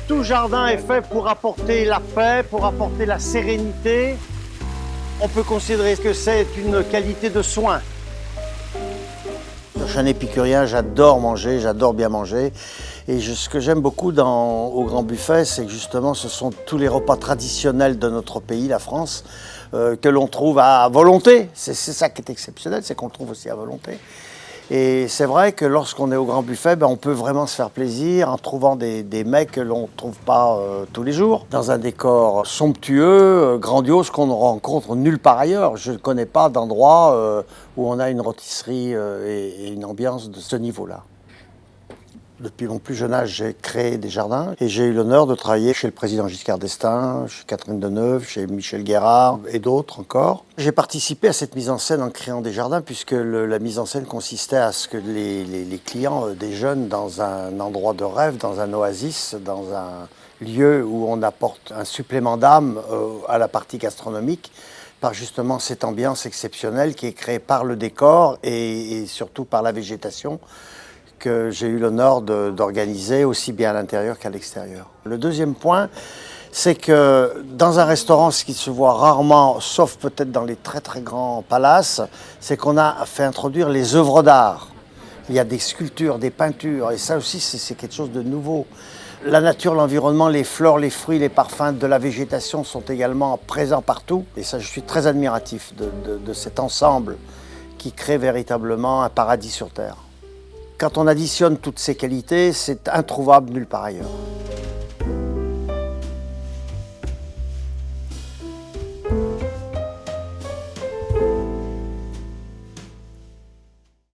Tout jardin est fait pour apporter la paix, pour apporter la sérénité. On peut considérer que c'est une qualité de soin. Je suis un épicurien, j'adore manger, j'adore bien manger. Et ce que j'aime beaucoup au Grand Buffet, c'est que justement ce sont tous les repas traditionnels de notre pays, la France, que l'on trouve à volonté. C'est ça qui est exceptionnel, c'est qu'on le trouve aussi à volonté. Et c'est vrai que lorsqu'on est au Grand Buffet, on peut vraiment se faire plaisir en trouvant des mets que l'on ne trouve pas tous les jours, dans un décor somptueux, grandiose, qu'on ne rencontre nulle part ailleurs. Je ne connais pas d'endroit où on a une rôtisserie et une ambiance de ce niveau-là. Depuis mon plus jeune âge, j'ai créé des jardins et j'ai eu l'honneur de travailler chez le président Giscard d'Estaing, chez Catherine Deneuve, chez Michel Guérard et d'autres encore. J'ai participé à cette mise en scène en créant des jardins puisque la mise en scène consistait à ce que les clients déjeunent dans un endroit de rêve, dans un oasis, dans un lieu où on apporte un supplément d'âme à la partie gastronomique par justement cette ambiance exceptionnelle qui est créée par le décor et surtout par la végétation que j'ai eu l'honneur d'organiser aussi bien à l'intérieur qu'à l'extérieur. Le deuxième point, c'est que dans un restaurant, ce qui se voit rarement, sauf peut-être dans les très très grands palaces, c'est qu'on a fait introduire les œuvres d'art. Il y a des sculptures, des peintures, et ça aussi c'est quelque chose de nouveau. La nature, l'environnement, les fleurs, les fruits, les parfums de la végétation sont également présents partout. Et ça, je suis très admiratif de cet ensemble qui crée véritablement un paradis sur Terre. Quand on additionne toutes ces qualités, c'est introuvable nulle part ailleurs.